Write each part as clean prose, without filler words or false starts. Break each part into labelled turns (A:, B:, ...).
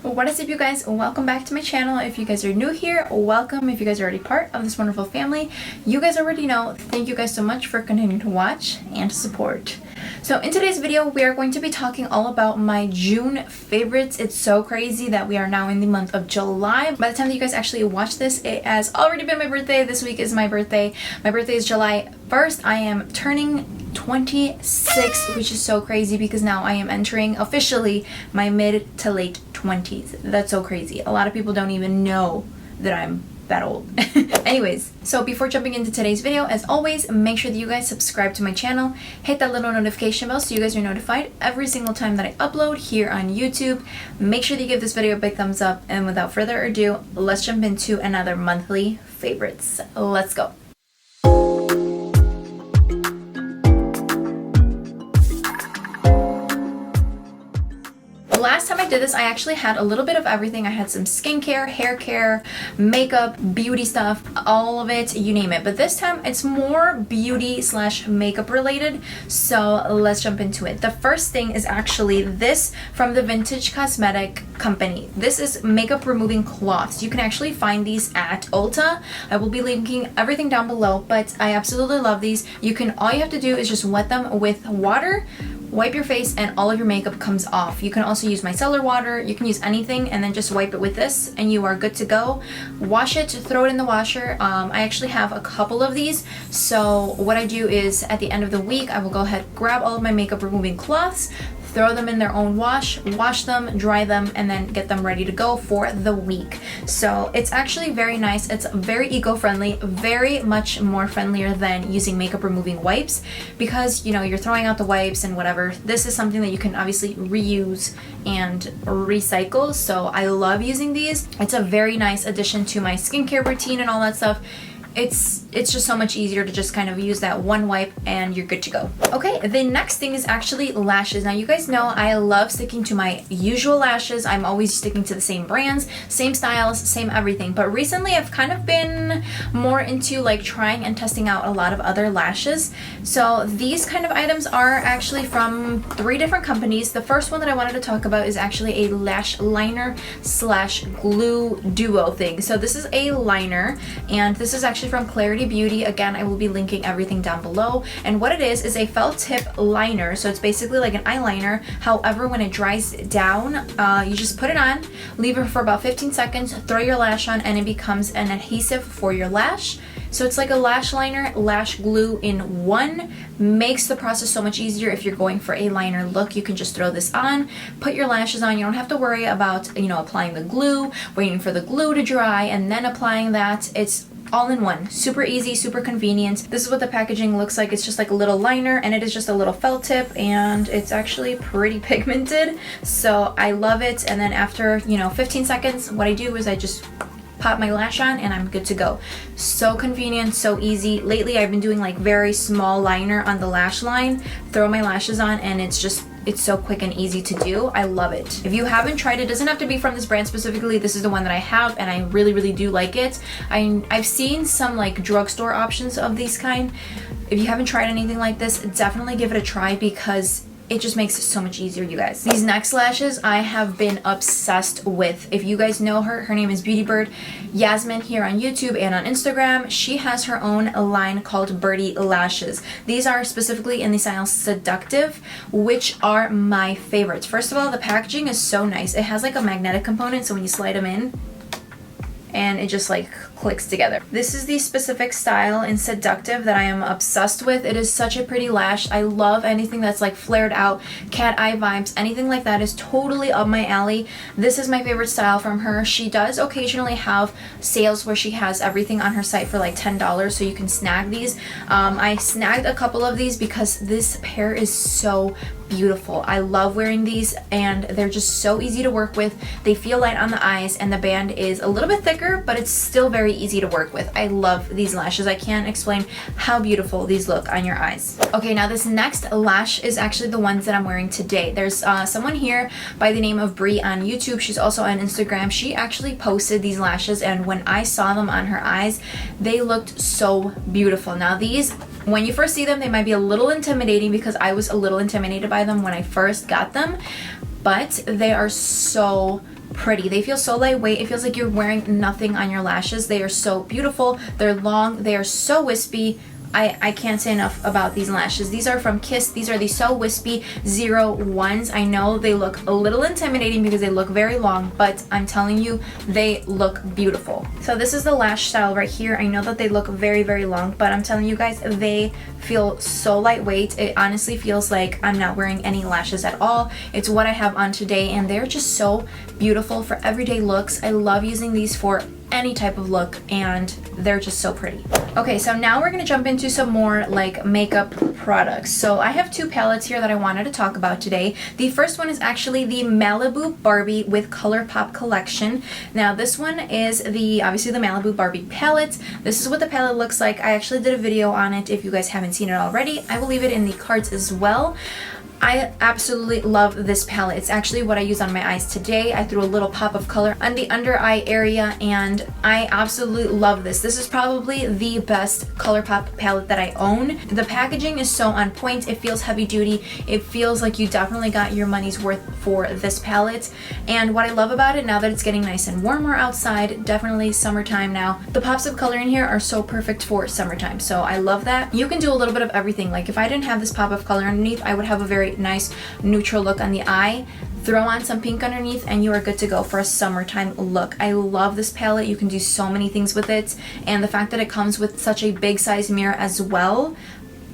A: What is up, you guys? Welcome back to my channel. If you guys are new here, welcome. If you guys are already part of this wonderful family, you guys already know. Thank you guys so much for continuing to watch and to support. So in today's video, we are going to be talking all about my June favorites. It's so crazy that we are now in the month of July. By the time that you guys actually watch this, it has already been my birthday. This week is my birthday. My birthday is July 1st. I am turning 26, which is so crazy because now I am entering officially my mid to late 20s. That's so crazy. A lot of people don't even know that I'm that old. Anyways, so before jumping into today's video, as always, make sure that you guys subscribe to my channel, hit that little notification bell so you guys are notified every single time that I upload here on YouTube. Make sure that you give this video a big thumbs up, and without further ado, let's jump into another monthly favorites. Let's go. Last time I did this, I actually had a little bit of everything. I had some skincare, hair care, makeup, beauty stuff, all of it, you name it. But this time it's more beauty slash makeup related. So let's jump into it. The first thing is actually this from the Vintage Cosmetic company. This is makeup removing cloths. You can actually find these at Ulta. I will be linking everything down below, but I absolutely love these. All you have to do is just wet them with water, wipe your face, and all of your makeup comes off. You can also use micellar water, you can use anything, and then just wipe it with this and you are good to go. Wash it, throw it in the washer. I actually have a couple of these, so what I do is at the end of the week I will go ahead, grab all of my makeup removing cloths, throw them in their own wash them, dry them, and then get them ready to go for the week. So it's actually very nice. It's very eco-friendly, very much more friendlier than using makeup removing wipes, because you know you're throwing out the wipes and whatever. This is something that you can obviously reuse and recycle, so I love using these. It's a very nice addition to my skincare routine and all that stuff. It's just so much easier to just kind of use that one wipe and you're good to go. Okay, the next thing is actually lashes. Now you guys know I love sticking to my usual lashes. I'm always sticking to the same brands, same styles, same everything. But recently I've kind of been more into like trying and testing out a lot of other lashes. So these kind of items are actually from 3 different companies. The first one that I wanted to talk about is actually a lash liner slash glue duo thing. So this is a liner, and this is actually from Beautee. Again, I will be linking everything down below. And what it is a felt tip liner. So it's basically like an eyeliner. However, when it dries down, you just put it on, leave it for about 15 seconds, throw your lash on, and it becomes an adhesive for your lash. So it's like a lash liner, lash glue in one. Makes the process so much easier. If you're going for a liner look, you can just throw this on, put your lashes on. You don't have to worry about, you know, applying the glue, waiting for the glue to dry, and then applying that. It's all in one. Super easy, super convenient. This is what the packaging looks like. It's just like a little liner, and it is just a little felt tip, and it's actually pretty pigmented. So I love it. And then after, you know, 15 seconds, what I do is I just pop my lash on and I'm good to go. So convenient, so easy. Lately I've been doing like very small liner on the lash line, throw my lashes on, and it's so quick and easy to do. I love it. If you haven't tried it, doesn't have to be from this brand specifically. This is the one that I have, and I really do like it. I've seen some like drugstore options of these kind. If you haven't tried anything like this, definitely give it a try because it just makes it so much easier, you guys. These next lashes I have been obsessed with. If you guys know her name is Beauty Bird Yasmin here on YouTube and on Instagram. She has her own line called Birdy lashes. These are specifically in the style Seductive, which are my favorites. First of all, the packaging is so nice. It has like a magnetic component, so when you slide them in, and it just like clicks together. This is the specific style in Seductive that I am obsessed with. It is such a pretty lash. I love anything that's like flared out, cat eye vibes, anything like that is totally up my alley. This is my favorite style from her. She does occasionally have sales where she has everything on her site for like $10, so you can snag these. I snagged a couple of these because this pair is so beautiful. I love wearing these, and they're just so easy to work with. They feel light on the eyes, and the band is a little bit thicker, but it's still very easy to work with. I love these lashes. I can't explain how beautiful these look on your eyes. Okay, now this next lash is actually the ones that I'm wearing today. There's someone here by the name of Brie on YouTube. She's also on Instagram. She actually posted these lashes, and when I saw them on her eyes, they looked so beautiful. Now these, when you first see them, they might be a little intimidating because I was a little intimidated by them when I first got them, but they are so pretty. They feel so lightweight. It feels like you're wearing nothing on your lashes. They are so beautiful. They're long. They are so wispy. I can't say enough about these lashes. These are from Kiss. These are the So Wispy 01s. I know they look a little intimidating because they look very long, but I'm telling you, they look beautiful. So this is the lash style right here. I know that they look very, very long, but I'm telling you guys, they feel so lightweight. It honestly feels like I'm not wearing any lashes at all. It's what I have on today, and they're just so beautiful for everyday looks. I love using these for any type of look, and they're just so pretty. Okay, so now we're gonna jump into some more like makeup products. So I have two palettes here that I wanted to talk about today. The first one is actually the Malibu Barbie with Colourpop collection. Now this one is obviously the Malibu Barbie palette. This is what the palette looks like. I actually did a video on it. If you guys haven't seen it already, I will leave it in the cards as well. I absolutely love this palette. It's actually what I use on my eyes today. I threw a little pop of color on the under eye area, and I absolutely love this. This is probably the best Colourpop palette that I own. The packaging is so on point. It feels heavy duty. It feels like you definitely got your money's worth for this palette. And what I love about it, now that it's getting nice and warmer outside, definitely summertime now, the pops of color in here are so perfect for summertime. So I love that. You can do a little bit of everything. Like if I didn't have this pop of color underneath, I would have a very nice neutral look on the eye. Throw on some pink underneath and you are good to go for a summertime look. I love this palette. You can do so many things with it, and the fact that it comes with such a big size mirror as well,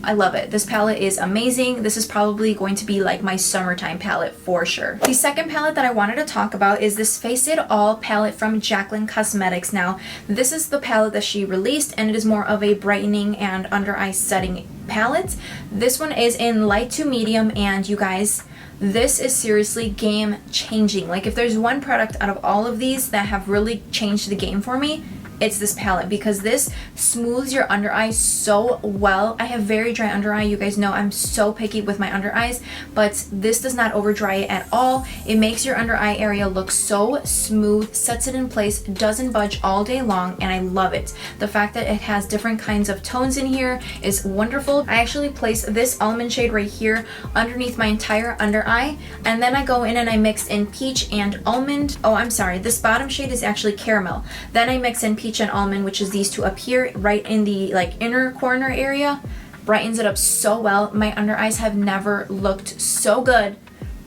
A: I love it. This palette is amazing. This is probably going to be like my summertime palette for sure. The second palette that I wanted to talk about is this Face It All palette from Jaclyn Cosmetics. Now, this is the palette that she released, and it is more of a brightening and under eye setting palette. This one is in light to medium, and you guys, this is seriously game changing. Like if there's one product out of all of these that have really changed the game for me, it's this palette, because this smooths your under eyes so well. I have very dry under eye. You guys know I'm so picky with my under eyes, but this does not over dry it at all. It makes your under eye area look so smooth, sets it in place, doesn't budge all day long, and I love it. The fact that it has different kinds of tones in here is wonderful. I actually place this almond shade right here underneath my entire under eye, and then I go in and I mix in peach and almond. Oh, I'm sorry, this bottom shade is actually caramel. Then I mix in peach and almond, which is these two up here right in the like inner corner area. Brightens it up so well. My under eyes have never looked so good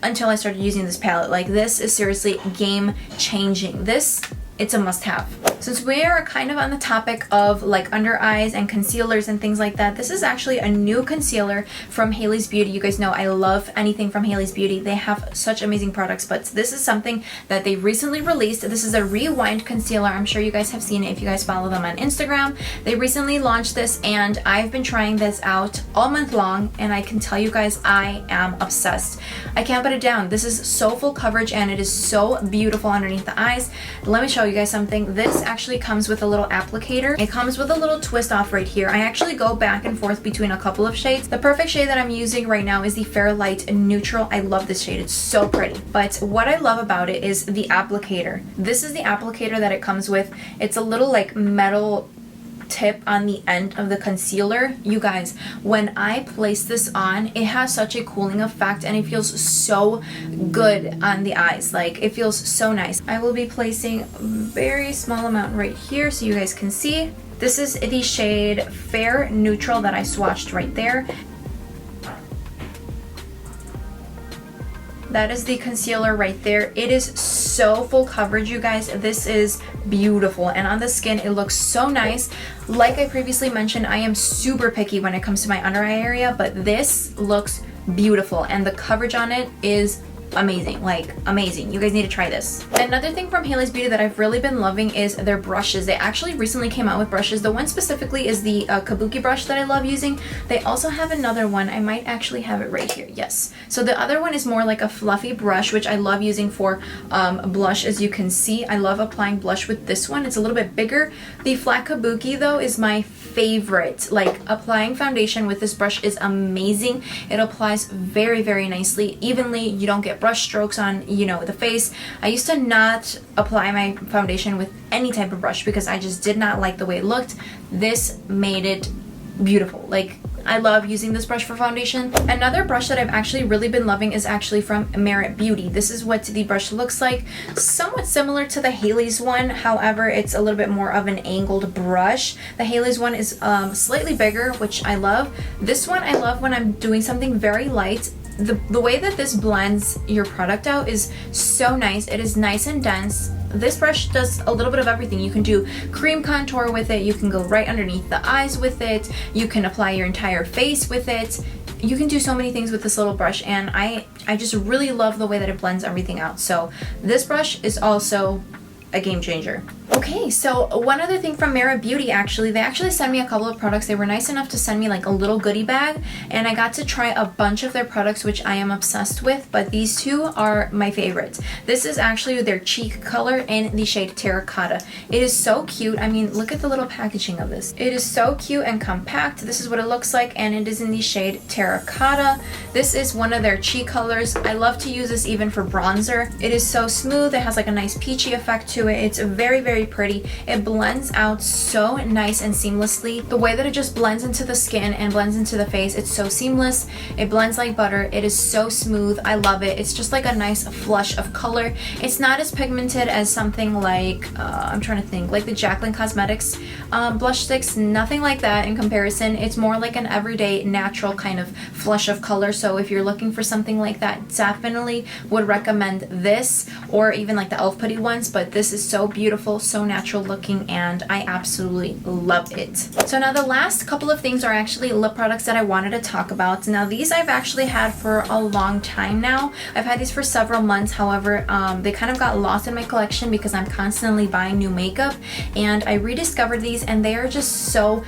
A: until I started using this palette. Like this is seriously game changing. This, it's a must have. Since we are kind of on the topic of like under eyes and concealers and things like that, this is actually a new concealer from Hailey's Beauty. You guys know I love anything from Hailey's Beauty. They have such amazing products, but this is something that they recently released. This is a rewind concealer. I'm sure you guys have seen it if you guys follow them on Instagram. They recently launched this, and I've been trying this out all month long, and I can tell you guys I am obsessed. I can't put it down. This is so full coverage, and it is so beautiful underneath the eyes. Let me show you guys something. This actually comes with a little applicator. It comes with a little twist off right here. I actually go back and forth between a couple of shades. The perfect shade that I'm using right now is the Fair Light Neutral. I love this shade. It's so pretty. But what I love about it is the applicator. This is the applicator that it comes with. It's a little like metal tip on the end of the concealer. You guys, when I place this on, it has such a cooling effect, and it feels so good on the eyes. Like it feels so nice. I will be placing a very small amount right here so you guys can see. This is the shade Fair Neutral that I swatched right there. That is the concealer right there. It is so full coverage, you guys. This is beautiful, and on the skin it looks so nice. Like I previously mentioned, I am super picky when it comes to my under eye area, but this looks beautiful, and the coverage on it is amazing. Like amazing. You guys need to try this. Another thing from Hailey's Beauty that I've really been loving is their brushes. They actually recently came out with brushes. The one specifically is the kabuki brush that I love using. They also have another one. I might actually have it right here. Yes. So the other one is more like a fluffy brush, which I love using for blush. As you can see, I love applying blush with this one. It's a little bit bigger. The flat kabuki though is my favorite. Like applying foundation with this brush is amazing. It applies very, very nicely, evenly. You don't get brush strokes on, you know, the face. I used to not apply my foundation with any type of brush because I just did not like the way it looked. This made it beautiful. Like I love using this brush for foundation. Another brush that I've actually really been loving is actually from Beautee. This is what the brush looks like. Somewhat similar to the Haley's one, however, it's a little bit more of an angled brush. The Haley's one is slightly bigger, which I love. This one I love when I'm doing something very light. The way that this blends your product out is so nice. It is nice and dense. This brush does a little bit of everything. You can do cream contour with it. You can go right underneath the eyes with it. You can apply your entire face with it. You can do so many things with this little brush, and I just really love the way that it blends everything out. So this brush is also a game changer. Okay, so one other thing from Beautee, actually, they actually sent me a couple of products. They were nice enough to send me like a little goodie bag, and I got to try a bunch of their products, which I am obsessed with, but these two are my favorites. This is actually their cheek color in the shade Terracota. It is so cute. I mean, look at the little packaging of this. It is so cute and compact. This is what it looks like, and it is in the shade Terracota. This is one of their cheek colors. I love to use this even for bronzer. It is so smooth. It has like a nice peachy effect to it. It's very, very pretty. It blends out so nice and seamlessly. The way that it just blends into the skin and blends into the face, it's so seamless. It blends like butter. It is so smooth. I love it. It's just like a nice flush of color. It's not as pigmented as something like I'm trying to think, like the Jaclyn Cosmetics blush sticks. Nothing like that in comparison. It's more like an everyday natural kind of flush of color. So if you're looking for something like that, definitely would recommend this, or even like the elf putty ones. But this is so beautiful, so natural looking, and I absolutely love it. So now the last couple of things are actually lip products that I wanted to talk about. Now these I've actually had for a long time now. I've had these for several months. However, they kind of got lost in my collection because I'm constantly buying new makeup, and I rediscovered these, and they are just so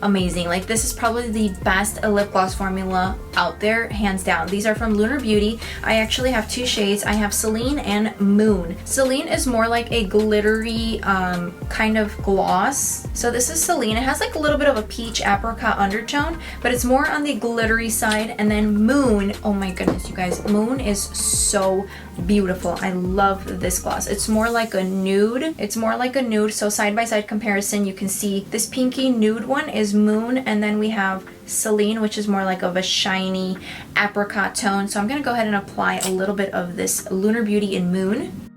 A: amazing. Like, this is probably the best lip gloss formula out there, hands down. These are from Lunar Beauty. I actually have two shades. I have Celine and Moon. Celine is more like a glittery kind of gloss. So this is Celine. It has like a little bit of a peach apricot undertone, but it's more on the glittery side. And then Moon, oh my goodness, you guys, Moon is so beautiful. I love this gloss. It's more like a nude. It's more like a nude. So side by side comparison, you can see this pinky nude one is Moon, and then we have Celine, which is more like of a shiny apricot tone. So I'm going to go ahead and apply a little bit of this Lunar Beauty in Moon.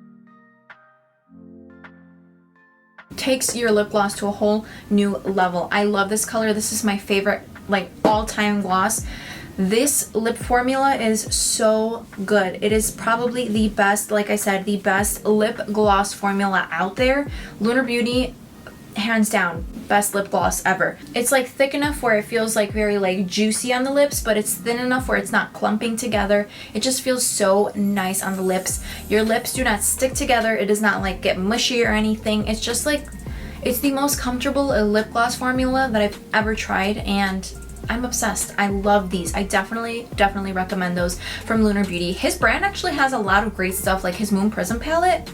A: Takes your lip gloss to a whole new level. I love this color. This is my favorite, like, all-time gloss. This lip formula is so good. It is probably the best, like I said, the best lip gloss formula out there. Lunar Beauty, hands down, best lip gloss ever. It's like thick enough where it feels like very like juicy on the lips, but it's thin enough where it's not clumping together. It just feels so nice on the lips. Your lips do not stick together. It does not like get mushy or anything. It's just like, it's the most comfortable lip gloss formula that I've ever tried, and I'm obsessed. I love these. I definitely recommend those from Lunar Beauty. His brand actually has a lot of great stuff, like his Moon Prism palette.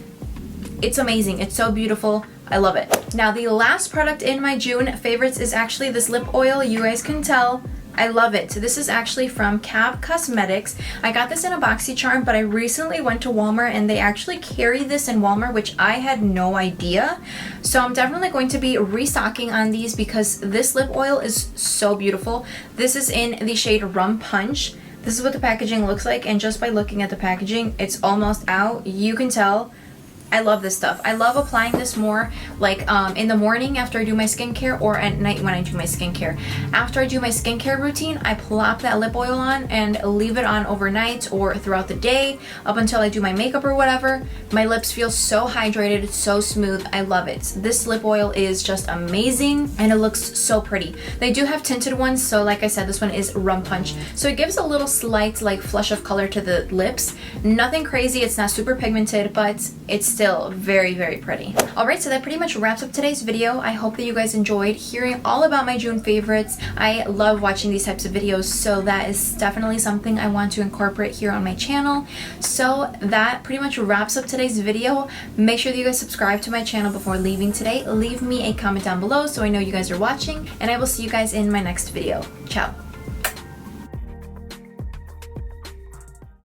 A: It's amazing. It's so beautiful. I love it. Now the last product in my June favorites is actually this lip oil. You guys can tell I love it. So this is actually from Cosmetics. I got this in a BoxyCharm, but I recently went to Walmart and they actually carry this in Walmart, which I had no idea. So I'm definitely going to be restocking on these because this lip oil is so beautiful. This is in the shade Rum Punch. This is what the packaging looks like, and just by looking at the packaging, it's almost out. You can tell. I love this stuff. I love applying this more like in the morning after I do my skincare, or at night when I do my skincare. After I do my skincare routine, I plop that lip oil on and leave it on overnight or throughout the day up until I do my makeup or whatever. My lips feel so hydrated, so smooth. I love it. This lip oil is just amazing and it looks so pretty. They do have tinted ones, so like I said, this one is Rum Punch. So it gives a little slight like flush of color to the lips. Nothing crazy, it's not super pigmented, but it's still very, very pretty. Alright, so that pretty much wraps up today's video. I hope that you guys enjoyed hearing all about my June favorites. I love watching these types of videos, so that is definitely something I want to incorporate here on my channel. So that pretty much wraps up today's video. Make sure that you guys subscribe to my channel before leaving today. Leave me a comment down below so I know you guys are watching, and I will see you guys in my next video. Ciao!